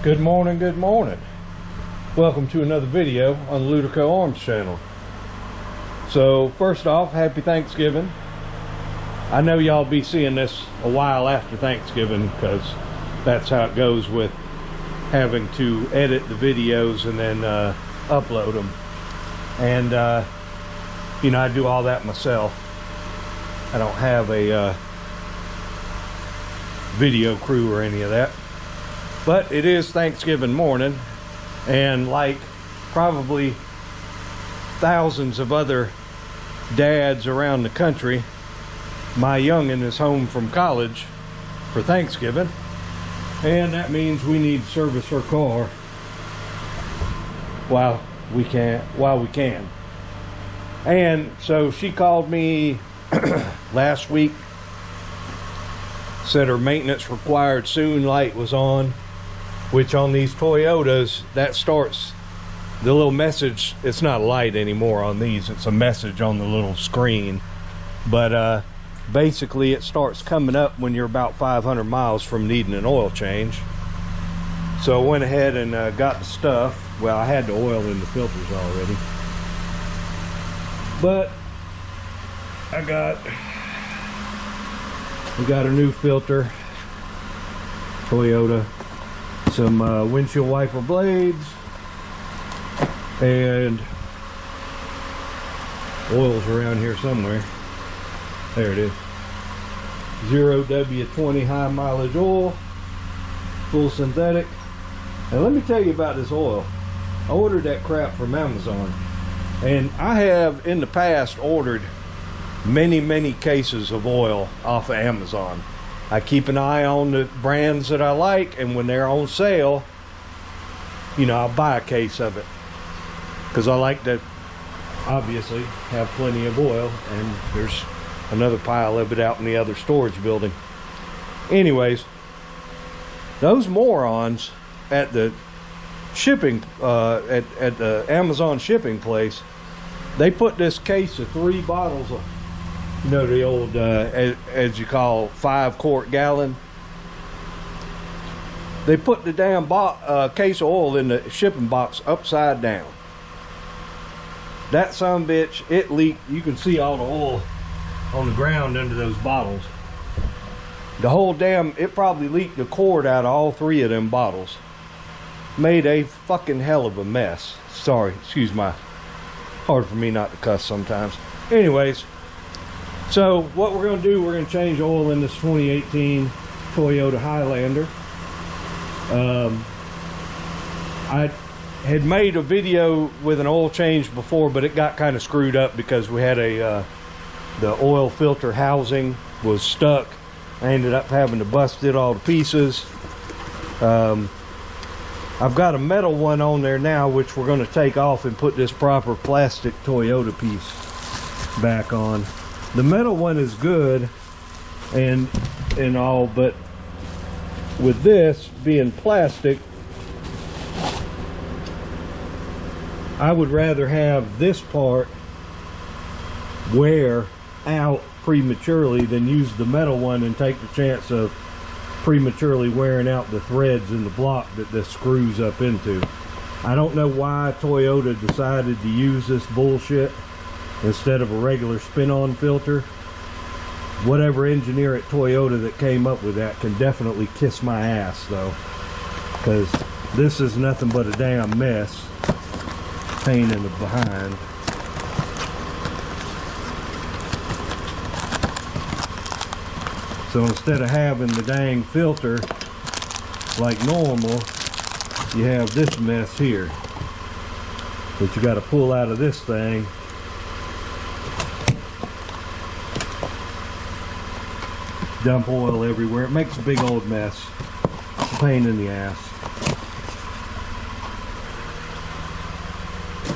Good morning, good morning. Welcome to another video on the Luderco Arms channel. So first off, happy Thanksgiving. I know y'all be seeing this a while after Thanksgiving because that's how it goes with having to edit the videos and then upload them. And you know, I do all that myself. I don't have a video crew or any of that. But it is Thanksgiving morning, and like probably thousands of other dads around the country, my youngin' is home from college for Thanksgiving, and that means we need to service her car while we can. And so she called me last week, said her maintenance required soon light was on, which on these Toyotas, that starts the little message. It's not a light anymore on these, it's a message on the little screen, but basically it starts coming up when you're about 500 miles from needing an oil change. So I went ahead and got the stuff. Well, I had the oil in the filters already, but we got a new filter, Toyota, some windshield wiper blades, and oil's around here somewhere. There it is. 0W20 high mileage oil, full synthetic. And let me tell you about this oil. I ordered that crap from Amazon, and I have in the past ordered many cases of oil off of Amazon. I keep an eye on the brands that I like, and when they're on sale, you know, I'll buy a case of it because I like to obviously have plenty of oil, and there's another pile of it out in the other storage building. Anyways, those morons at the shipping at the Amazon shipping place, they put this case of 3 bottles of, you know, the old as you call 5-quart gallon. They put the damn case of oil in the shipping box upside down. That son of a bitch, it leaked. You can see all the oil on the ground under those bottles. The whole damn, it probably leaked the cord out of all 3 of them bottles. Made a fucking hell of a mess. Sorry, excuse my, hard for me not to cuss sometimes. Anyways, so what we're going to do, we're going to change oil in this 2018 Toyota Highlander. I had made a video with an oil change before, but it got kind of screwed up because we had the oil filter housing was stuck. I ended up having to bust it all to pieces. I've got a metal one on there now, which we're going to take off and put this proper plastic Toyota piece back on. The metal one is good and all, but with this being plastic, I would rather have this part wear out prematurely than use the metal one and take the chance of prematurely wearing out the threads in the block that this screws up into. I don't know why Toyota decided to use this bullshit instead of a regular spin-on filter. Whatever engineer at Toyota that came up with that can definitely kiss my ass though, because this is nothing but a damn mess. Pain in the behind. So instead of having the dang filter like normal, you have this mess here that you got to pull out of this thing. Dump oil everywhere. It makes a big old mess. It's a pain in the ass.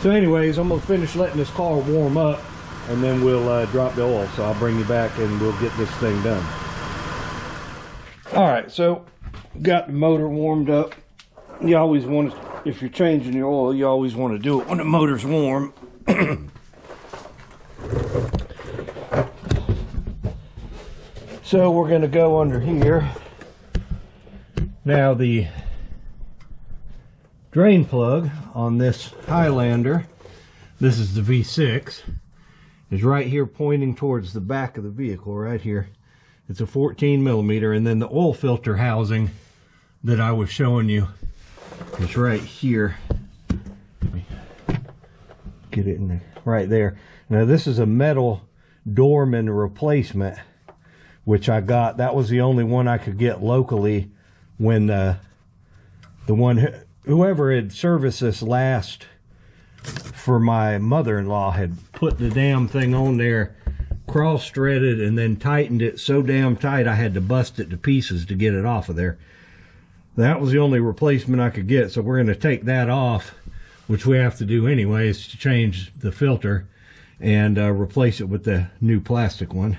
So anyways, I'm going to finish letting this car warm up, and then we'll drop the oil. So I'll bring you back and we'll get this thing done. Alright, so got the motor warmed up. You always want to, if you're changing your oil, you always want to do it when the motor's warm. So we're going to go under here. Now the drain plug on this Highlander, this is the V6, is right here pointing towards the back of the vehicle right here. It's a 14 millimeter, and then the oil filter housing that I was showing you is right here. Let me get it in there, right there. Now this is a metal Dorman replacement, which I got. That was the only one I could get locally when the whoever had serviced this last for my mother-in-law had put the damn thing on there, cross-threaded, and then tightened it so damn tight I had to bust it to pieces to get it off of there. That was the only replacement I could get, so we're going to take that off, which we have to do anyways to change the filter and replace it with the new plastic one.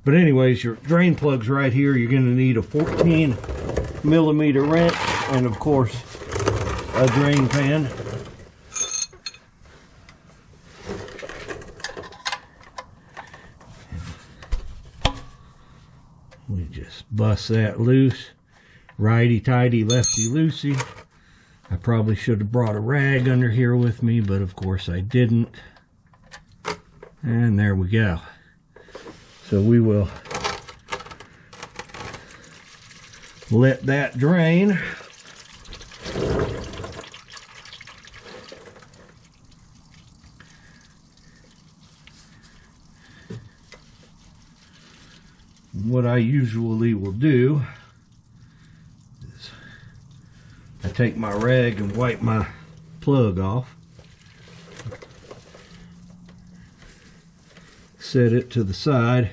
But anyways, your drain plug's right here. You're going to need a 14 millimeter wrench and of course a drain pan. We just bust that loose. Righty-tighty, lefty-loosey. I probably should have brought a rag under here with me, but of course I didn't. And there we go. So we will let that drain. What I usually will do is I take my rag and wipe my plug off. Set it to the side,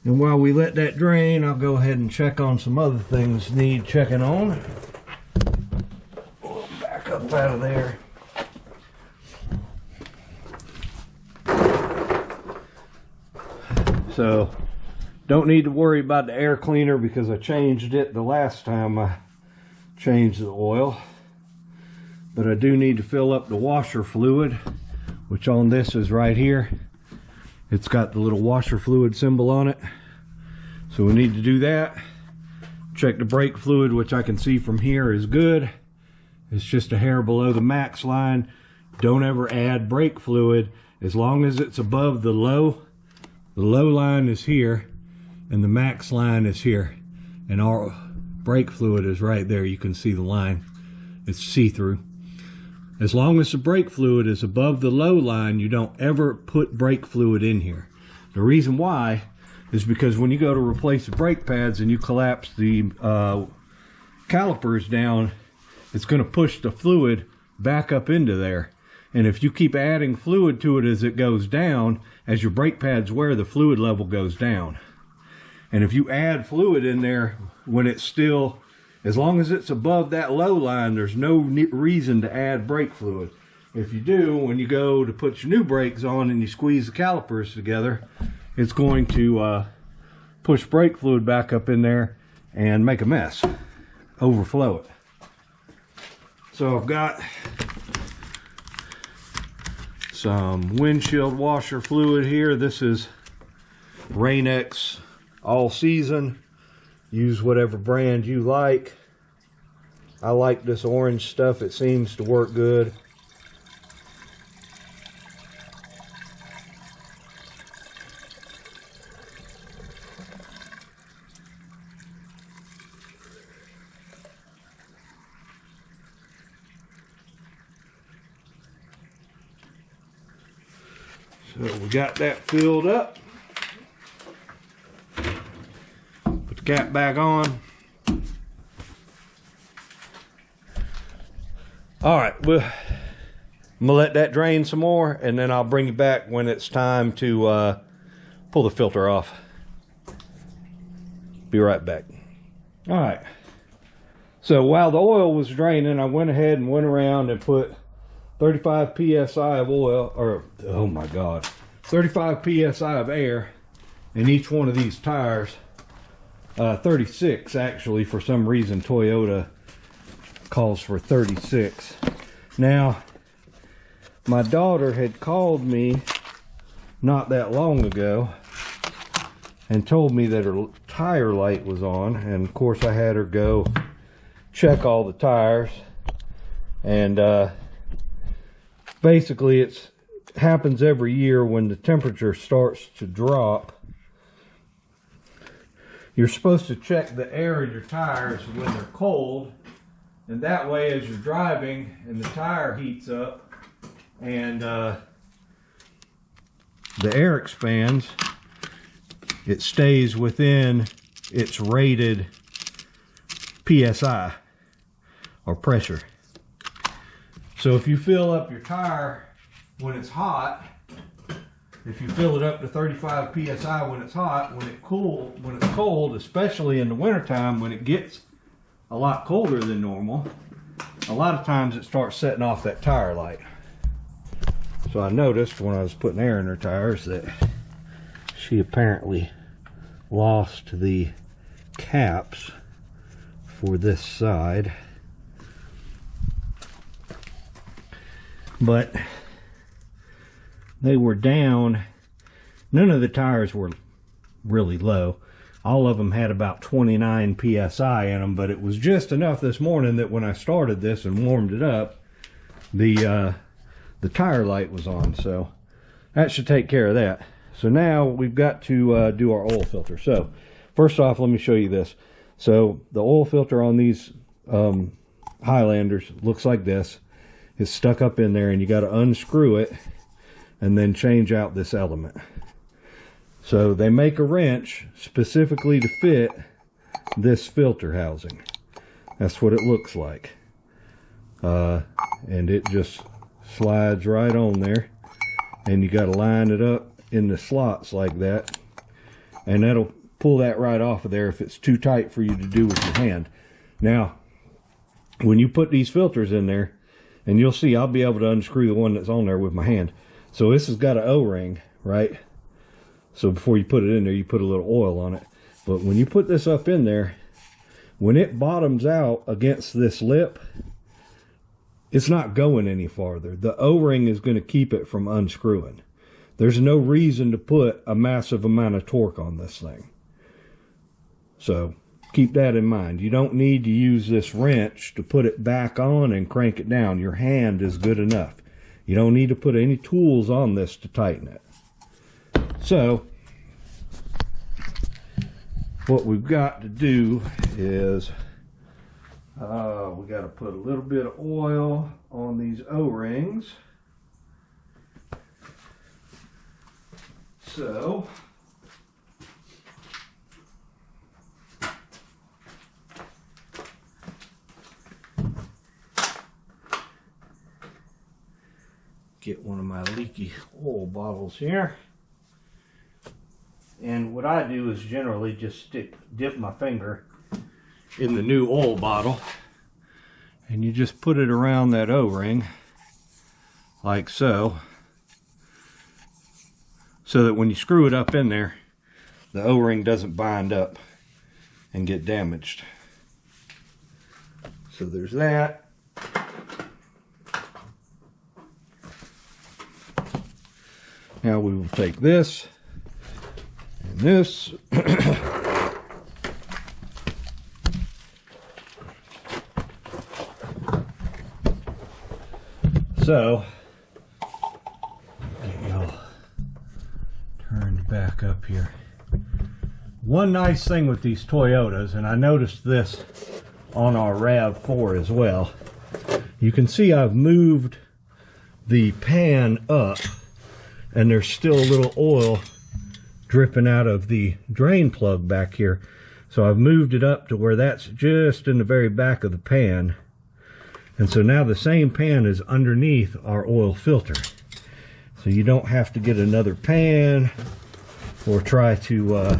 and while we let that drain, I'll go ahead and check on some other things need checking on. Back up out of there. So don't need to worry about the air cleaner because I changed it the last time I changed the oil, but I do need to fill up the washer fluid, which on this is right here. It's got the little washer fluid symbol on it. So we need to do that. Check the brake fluid, which I can see from here is good. It's just a hair below the max line. Don't ever add brake fluid as long as it's above the low. The low line is here and the max line is here. And our brake fluid is right there. You can see the line. It's see-through. As long as the brake fluid is above the low line, you don't ever put brake fluid in here. The reason why is because when you go to replace the brake pads and you collapse the calipers down, it's going to push the fluid back up into there. And if you keep adding fluid to it as it goes down, as your brake pads wear, the fluid level goes down. And if you add fluid in there when it's still, as long as it's above that low line, there's no reason to add brake fluid. If you do, when you go to put your new brakes on and you squeeze the calipers together, it's going to push brake fluid back up in there and make a mess, overflow it. So I've got some windshield washer fluid here. This is Rain-X All Season. Use whatever brand you like. I like this orange stuff. It seems to work good. So we got that filled up. Put the cap back on. All right, well, I'm gonna let that drain some more, and then I'll bring you back when it's time to pull the filter off. Be right back. All right. So while the oil was draining, I went ahead and went around and put 35 psi of oil, or oh my god, 35 psi of air in each one of these tires. 36 actually. For some reason Toyota calls for 36. Now my daughter had called me not that long ago and told me that her tire light was on, and of course I had her go check all the tires, And basically it happens every year when the temperature starts to drop. You're supposed to check the air in your tires when they're cold, and that way as you're driving and the tire heats up and the air expands, it stays within its rated PSI or pressure. So if you fill up your tire when it's hot, if you fill it up to 35 PSI when it's hot, when it's cold, especially in the wintertime when it gets a lot colder than normal, a lot of times it starts setting off that tire light. So I noticed when I was putting air in her tires that she apparently lost the caps for this side. But they were down. None of the tires were really low. All of them had about 29 PSI in them, but it was just enough this morning that when I started this and warmed it up, the tire light was on. So that should take care of that. So now we've got to do our oil filter. So first off, let me show you this. So the oil filter on these Highlanders looks like this. It's stuck up in there, and you got to unscrew it and then change out this element. So they make a wrench specifically to fit this filter housing. That's what it looks like. And it just slides right on there, and you got to line it up in the slots like that, and that'll pull that right off of there if it's too tight for you to do with your hand. Now, when you put these filters in there, and you'll see I'll be able to unscrew the one that's on there with my hand. So this has got an O-ring, right? So before you put it in there, you put a little oil on it. But when you put this up in there, when it bottoms out against this lip, it's not going any farther. The O-ring is going to keep it from unscrewing. There's no reason to put a massive amount of torque on this thing. So keep that in mind. You don't need to use this wrench to put it back on and crank it down. Your hand is good enough. You don't need to put any tools on this to tighten it. So what we've got to do is we got to put a little bit of oil on these O-rings. So get one of my leaky oil bottles here. And what I do is generally just dip my finger in the new oil bottle, and you just put it around that O-ring like so, so that when you screw it up in there, the O-ring doesn't bind up and get damaged. So there's that. Now we will take this and this. So, get y'all turned back up here. One nice thing with these Toyotas, and I noticed this on our RAV4 as well, you can see I've moved the pan up, and there's still a little oil dripping out of the drain plug back here. So I've moved it up to where that's just in the very back of the pan. And so now the same pan is underneath our oil filter. So you don't have to get another pan or try to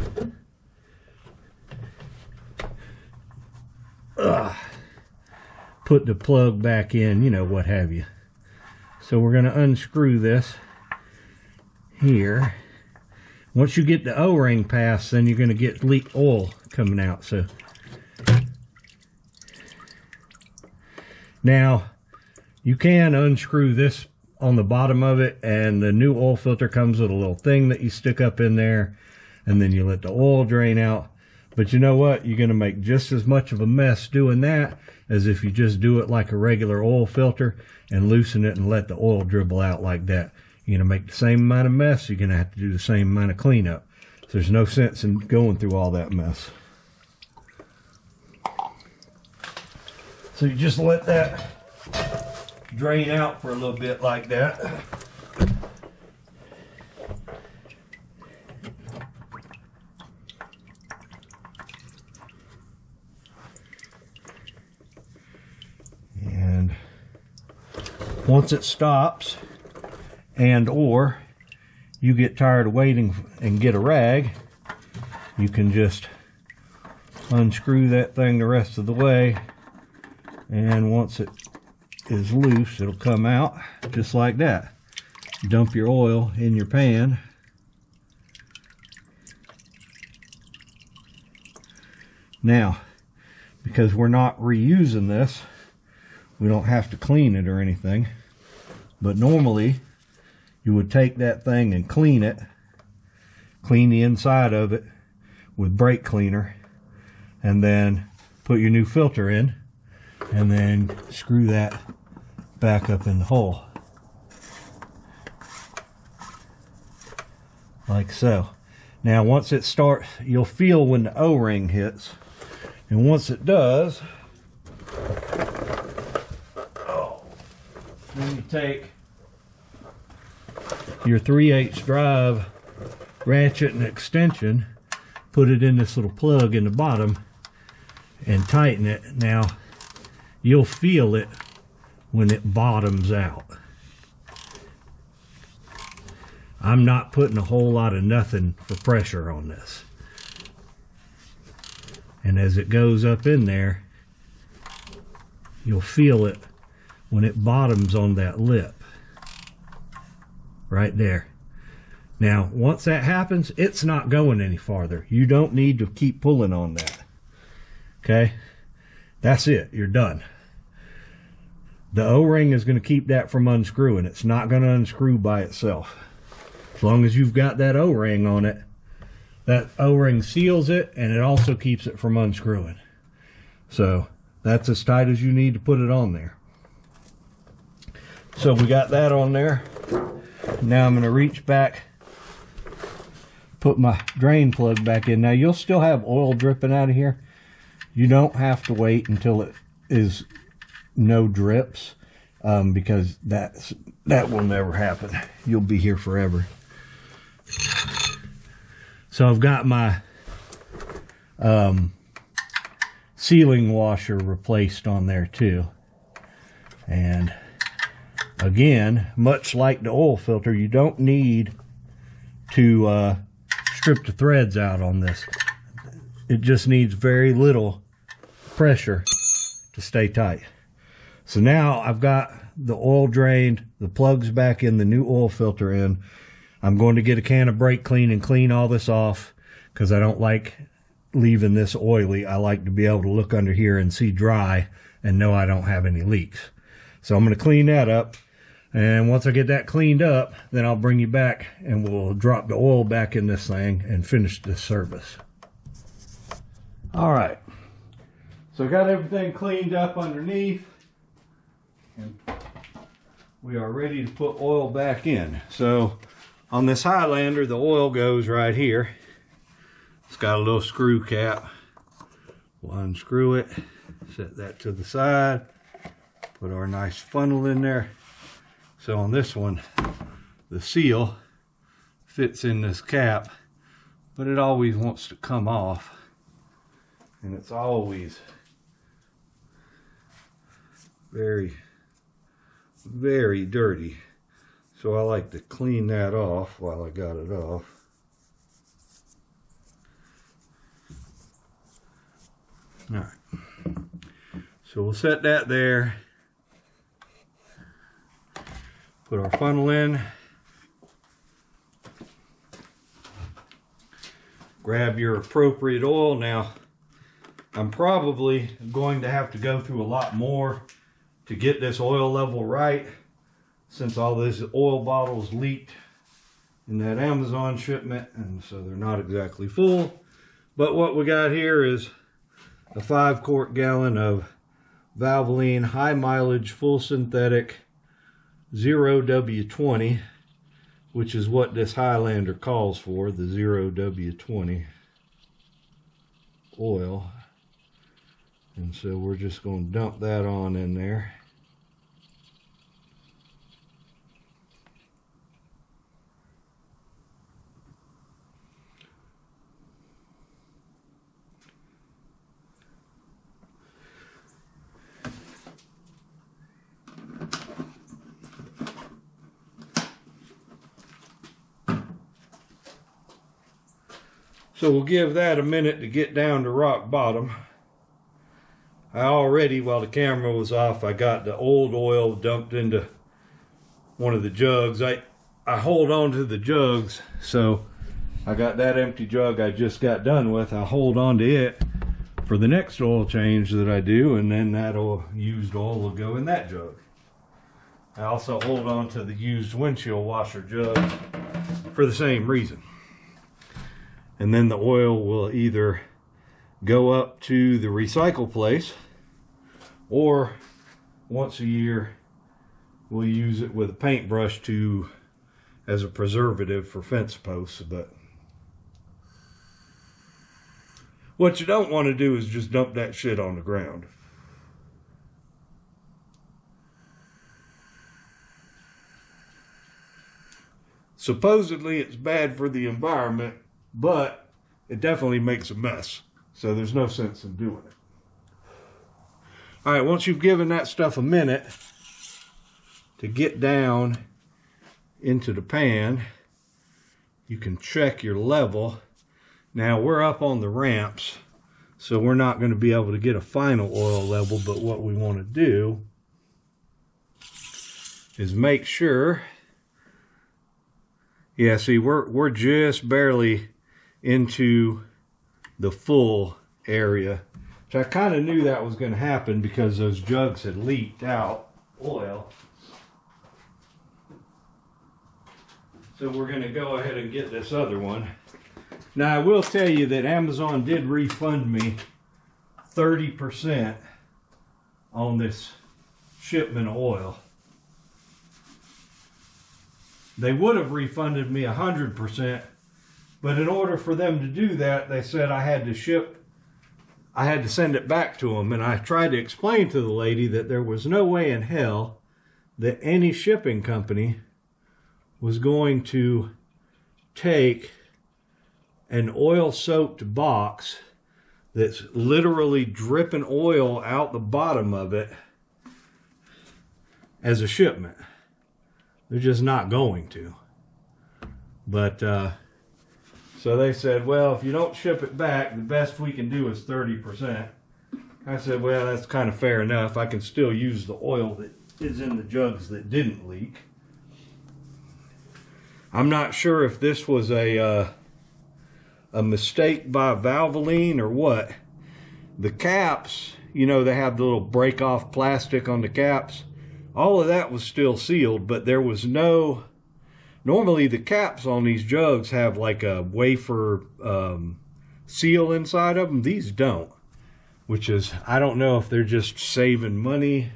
put the plug back in, you know, what have you. So we're going to unscrew this here. Once you get the O-ring past, then you're going to get leak oil coming out. So now you can unscrew this on the bottom of it, and the new oil filter comes with a little thing that you stick up in there, and then you let the oil drain out. But you know what? You're going to make just as much of a mess doing that as if you just do it like a regular oil filter and loosen it and let the oil dribble out like that. You're going to make the same amount of mess. You're going to have to do the same amount of cleanup. So there's no sense in going through all that mess. So you just let that drain out for a little bit like that. And once it stops, and or you get tired of waiting and get a rag, you can just unscrew that thing the rest of the way, and once it is loose, it'll come out just like that. Dump your oil in your pan. Now, because we're not reusing this, we don't have to clean it or anything, but normally you would take that thing and clean it, clean the inside of it with brake cleaner, and then put your new filter in, and then screw that back up in the hole. Like so. Now once it starts, you'll feel when the O-ring hits, and once it does, then you take your 3/8 drive ratchet and extension, put it in this little plug in the bottom, and tighten it. Now you'll feel it when it bottoms out. I'm not putting a whole lot of nothing for pressure on this. And as it goes up in there, you'll feel it when it bottoms on that lip. Right there. Now, once that happens, it's not going any farther. You don't need to keep pulling on that. Okay? That's it. You're done. The O-ring is going to keep that from unscrewing. It's not going to unscrew by itself. As long as you've got that O-ring on it, that O-ring seals it, and it also keeps it from unscrewing. So, that's as tight as you need to put it on there. So we got that on there. Now I'm going to reach back, put my drain plug back in. Now you'll still have oil dripping out of here. You don't have to wait until it is no drips, because that will never happen. You'll be here forever. So I've got my sealing washer replaced on there too. And again, much like the oil filter, you don't need to strip the threads out on this. It just needs very little pressure to stay tight. So now I've got the oil drained, the plugs back in, the new oil filter in. I'm going to get a can of brake clean and clean all this off, because I don't like leaving this oily. I like to be able to look under here and see dry and know I don't have any leaks. So I'm going to clean that up. And once I get that cleaned up, then I'll bring you back and we'll drop the oil back in this thing and finish this service. All right. So I got everything cleaned up underneath, and we are ready to put oil back in. So on this Highlander, the oil goes right here. It's got a little screw cap. We'll unscrew it, set that to the side, put our nice funnel in there. So on this one, the seal fits in this cap, but it always wants to come off, and it's always very, very dirty. So I like to clean that off while I got it off. All right, so we'll set that there. Put our funnel in. Grab your appropriate oil. Now, I'm probably going to have to go through a lot more to get this oil level right, since all these oil bottles leaked in that Amazon shipment, and so they're not exactly full. But what we got here is a 5-quart gallon of Valvoline high mileage full synthetic 0W20, which is what this Highlander calls for, the 0W20 oil. And so we're just going to dump that on in there. So we'll give that a minute to get down to rock bottom. I already, while the camera was off, I got the old oil dumped into one of the jugs. I hold on to the jugs, so I got that empty jug I just got done with. I hold on to it for the next oil change that I do, and then that used oil will go in that jug. I also hold on to the used windshield washer jug for the same reason. And then the oil will either go up to the recycle place, or once a year we'll use it with a paintbrush as a preservative for fence posts. But what you don't want to do is just dump that shit on the ground. Supposedly it's bad for the environment, but it definitely makes a mess. So there's no sense in doing it. All right, once you've given that stuff a minute to get down into the pan, you can check your level. Now we're up on the ramps, so we're not going to be able to get a final oil level, but what we want to do is make sure, yeah, see, we're just barely into the full area, which I kind of knew that was going to happen because those jugs had leaked out oil. So we're going to go ahead and get this other one. Now I will tell you that Amazon did refund me 30% on this shipment of oil. They would have refunded me 100%, but in order for them to do that, they said I had to send it back to them. And I tried to explain to the lady that there was no way in hell that any shipping company was going to take an oil-soaked box that's literally dripping oil out the bottom of it as a shipment. They're just not going to. But, so they said, well, if you don't ship it back, the best we can do is 30%. I said, well, that's kind of fair enough. I can still use the oil that is in the jugs that didn't leak. I'm not sure if this was a mistake by Valvoline or what. The caps, you know, they have the little break-off plastic on the caps. All of that was still sealed, but there was no... Normally the caps on these jugs have like a wafer seal inside of them. These don't, which is, I don't know if they're just saving money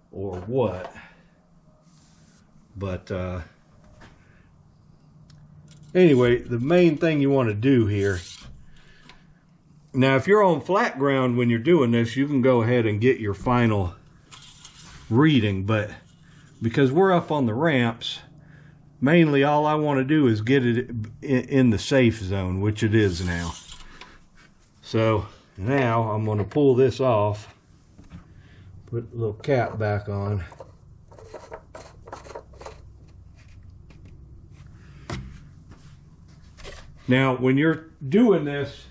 or what. But anyway, the main thing you want to do here, now if you're on flat ground when you're doing this, you can go ahead and get your final reading, but because we're up on the ramps, mainly all I want to do is get it in the safe zone, which it is now. So now I'm going to pull this off, put the little cap back on. Now when you're doing this,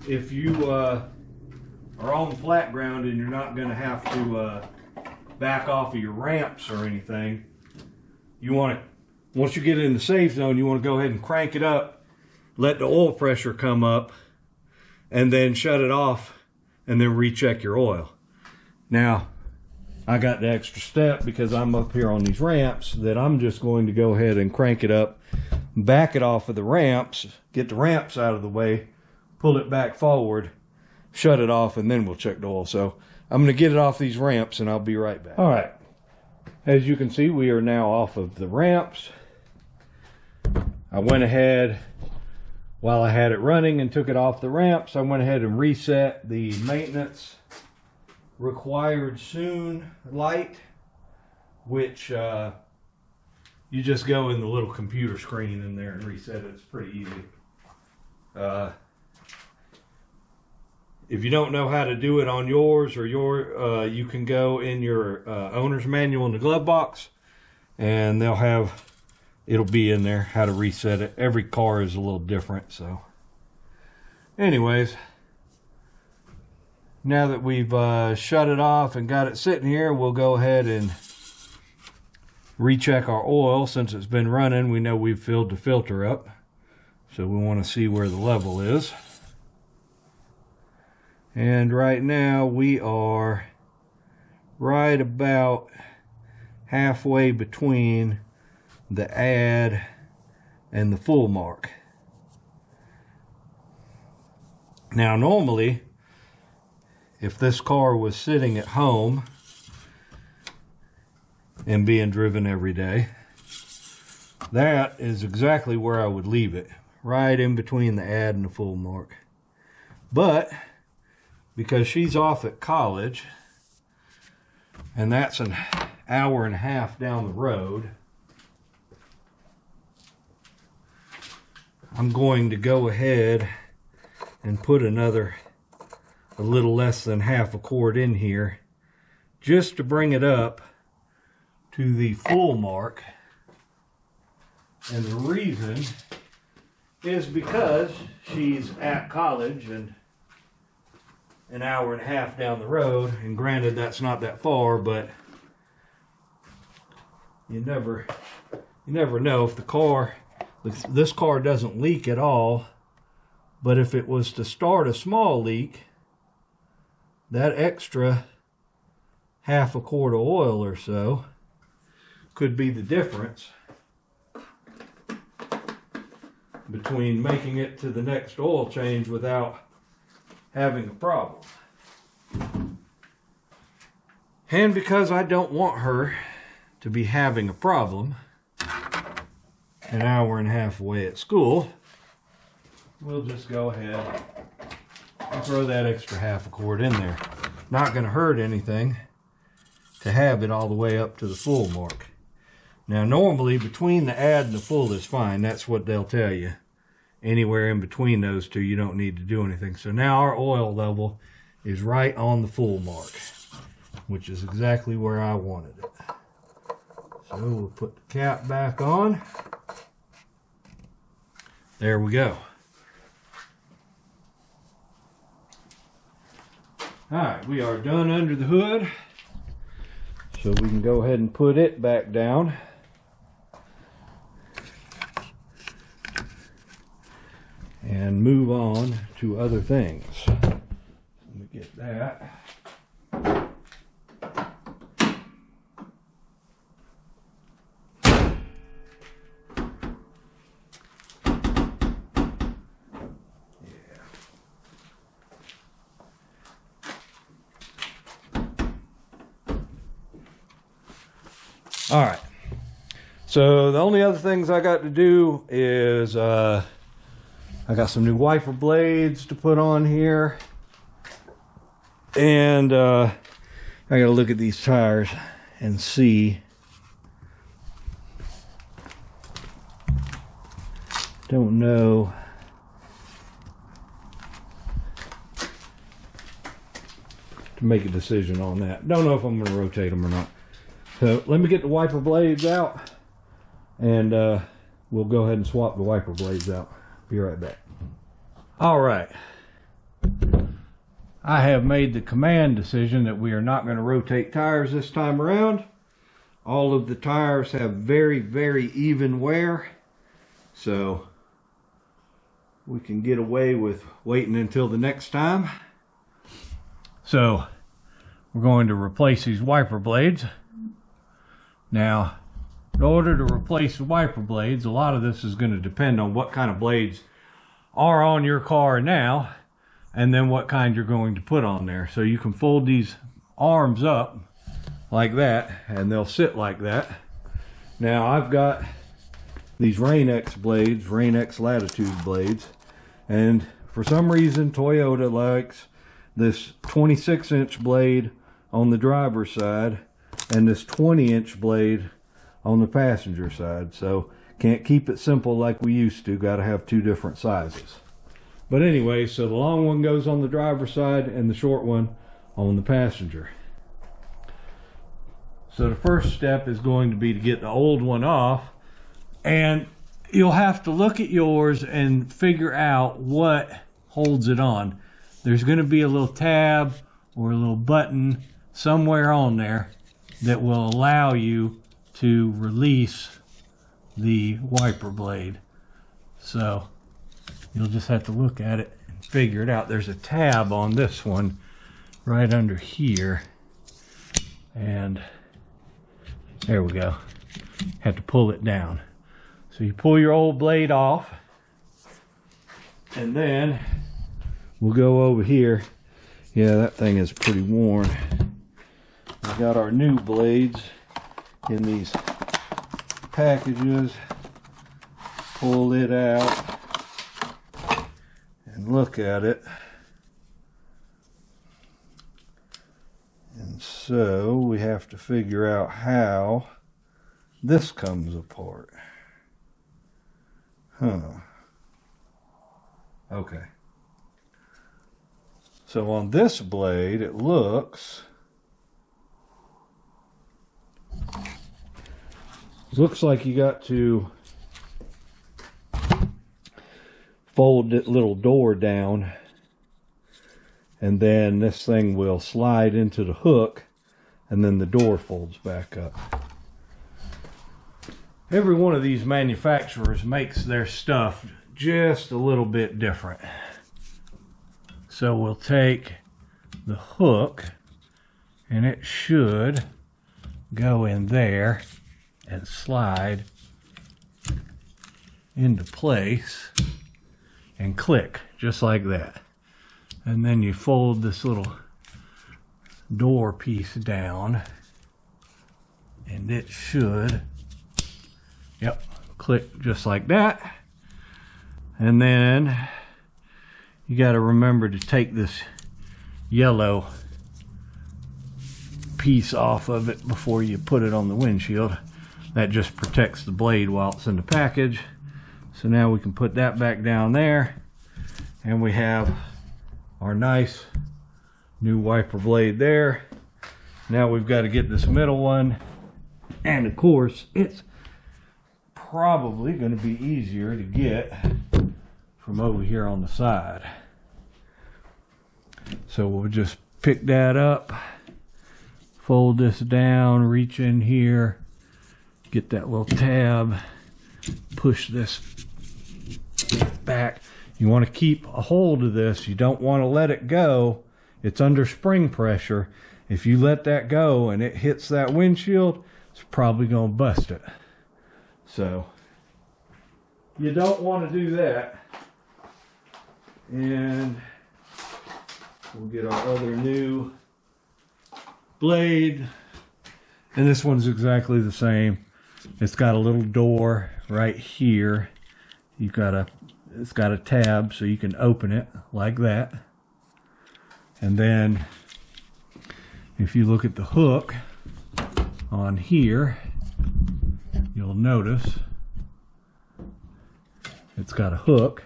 if you are on flat ground and you're not going to have to back off of your ramps or anything, you want to, once you get in the safe zone, you want to go ahead and crank it up, let the oil pressure come up, and then shut it off, and then recheck your oil. Now, I got the extra step because I'm up here on these ramps that I'm just going to go ahead and crank it up, back it off of the ramps, get the ramps out of the way, pull it back forward, shut it off, and then we'll check the oil. So I'm going to get it off these ramps and I'll be right back. All right. As you can see, we are now off of the ramps. I went ahead, while I had it running and took it off the ramps, I went ahead and reset the maintenance required soon light, which you just go in the little computer screen in there and reset it. It's pretty easy. If you don't know how to do it on yours or you can go in your owner's manual in the glove box, and it'll be in there how to reset it. Every car is a little different. So anyways, now that we've shut it off and got it sitting here, we'll go ahead and recheck our oil. Since it's been running, we know we've filled the filter up, so we want to see where the level is. And right now we are right about halfway between the add and the full mark. Now normally, if this car was sitting at home and being driven every day, that is exactly where I would leave it, right in between the add and the full mark. But because she's off at college, and that's an hour and a half down the road, I'm going to go ahead and put a little less than half a quart in here, just to bring it up to the full mark. And the reason is because she's at college and an hour and a half down the road, and granted that's not that far, but you never know. If this car doesn't leak at all, but if it was to start a small leak, that extra half a quart of oil or so could be the difference between making it to the next oil change without having a problem. And because I don't want her to be having a problem an hour and a half away at school, we'll just go ahead and throw that extra half a quart in there. Not going to hurt anything to have it all the way up to the full mark. Now normally between the add and the full is fine. That's what they'll tell you. Anywhere in between those two, you don't need to do anything. So now our oil level is right on the full mark, which is exactly where I wanted it. So we'll put the cap back on. There we go. Alright, we are done under the hood. So we can go ahead and put it back down. And move on to other things. Let me get that. All right. So the only other things I got to do is I got some new wiper blades to put on here, and I gotta look at these tires and see. Don't know. To make a decision on that. Don't know if I'm gonna rotate them or not. So let me get the wiper blades out, and we'll go ahead and swap the wiper blades out. Be right back. All right. I have made the command decision that we are not going to rotate tires this time around. All of the tires have very, very even wear, so we can get away with waiting until the next time. So we're going to replace these wiper blades. Now, in order to replace the wiper blades, a lot of this is going to depend on what kind of blades are on your car now, and then what kind you're going to put on there. So you can fold these arms up like that, and they'll sit like that. Now I've got these Rain-X blades, Rain-X Latitude blades, and for some reason Toyota likes this 26-inch blade on the driver's side and this 20-inch blade on the passenger side. So can't keep it simple like we used to, got to have two different sizes. But anyway, so the long one goes on the driver's side and the short one on the passenger. So the first step is going to be to get the old one off, and you'll have to look at yours and figure out what holds it on. There's going to be a little tab or a little button somewhere on there that will allow you to release the wiper blade. So you'll just have to look at it and figure it out. There's a tab on this one right under here, and there we go. Have to pull it down. So you pull your old blade off, and then we'll go over here. Yeah, that thing is pretty worn. We got our new blades in these packages. Pull it out and look at it. And so we have to figure out how this comes apart. Okay. So on this blade, it looks like you got to fold that little door down, and then this thing will slide into the hook, and then the door folds back up. Every one of these manufacturers makes their stuff just a little bit different. So we'll take the hook, and it should go in there and slide into place and click just like that. And then you fold this little door piece down, and it should, yep, click just like that. And then you got to remember to take this yellow piece off of it before you put it on the windshield. That just protects the blade while it's in the package. So now we can put that back down there, and we have our nice new wiper blade there. Now we've got to get this middle one, and of course it's probably going to be easier to get from over here on the side. So we'll just pick that up, fold this down, reach in here, get that little tab, push this back. You want to keep a hold of this. You don't want to let it go. It's under spring pressure. If you let that go and it hits that windshield, it's probably going to bust it. So you don't want to do that. And we'll get our other new blade, and this one's exactly the same. It's got a little door right here. It's got a tab so you can open it like that. And then if you look at the hook on here, you'll notice it's got a hook,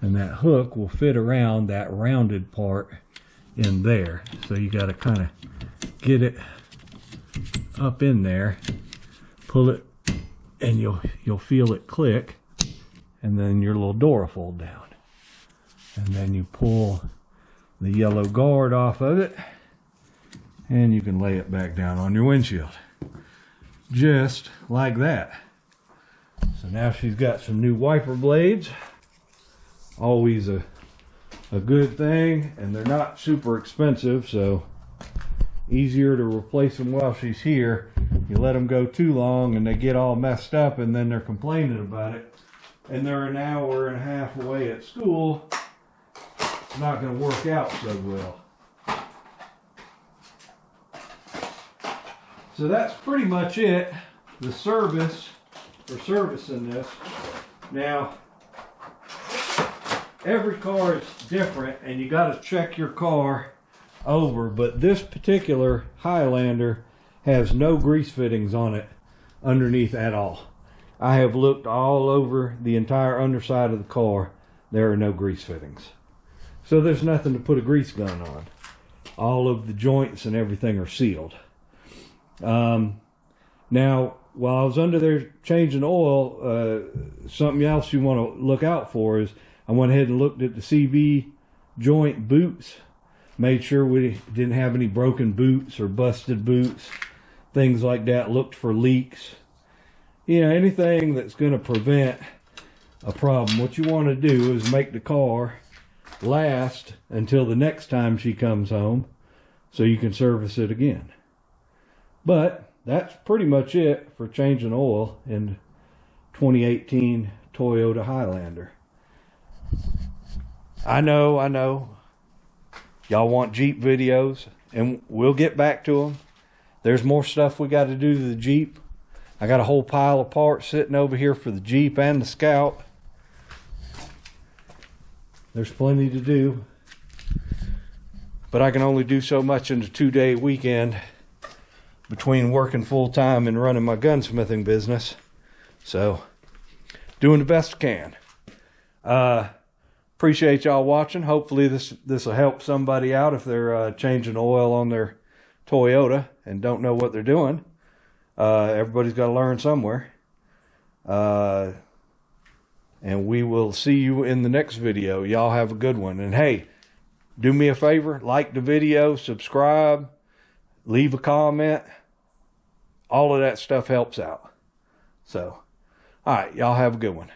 and that hook will fit around that rounded part in there. So you got to kind of get it up in there, pull it, and you'll feel it click, and then your little door will fold down. And then you pull the yellow guard off of it, and you can lay it back down on your windshield. Just like that. So now she's got some new wiper blades. Always a good thing, and they're not super expensive, so easier to replace them while she's here. You let them go too long and they get all messed up, and then they're complaining about it. and they're an hour and a half away at school, it's not going to work out so well. So that's pretty much it. The service for servicing this. Now, every car is different, and you got to check your car over, but this particular Highlander has no grease fittings on it underneath at all. I have looked all over the entire underside of the car. There are no grease fittings. So there's nothing to put a grease gun on. All of the joints and everything are sealed. Now, while I was under there changing oil, something else you want to look out for is I went ahead and looked at the CV joint boots, made sure we didn't have any broken boots or busted boots, things like that, looked for leaks. You know, anything that's going to prevent a problem. What you want to do is make the car last until the next time she comes home so you can service it again. But that's pretty much it for changing oil in 2018 Toyota Highlander. I know. Y'all want Jeep videos, and we'll get back to them. There's more stuff we got to do to the Jeep. I got a whole pile of parts sitting over here for the Jeep and the Scout. There's plenty to do. But I can only do so much in a 2-day weekend between working full-time and running my gunsmithing business. So, doing the best I can. Appreciate y'all watching. Hopefully this will help somebody out if they're changing oil on their Toyota and don't know what they're doing. Everybody's got to learn somewhere. And we will see you in the next video. Y'all have a good one. And hey, do me a favor, like the video, subscribe, leave a comment. All of that stuff helps out. So, all right, y'all have a good one.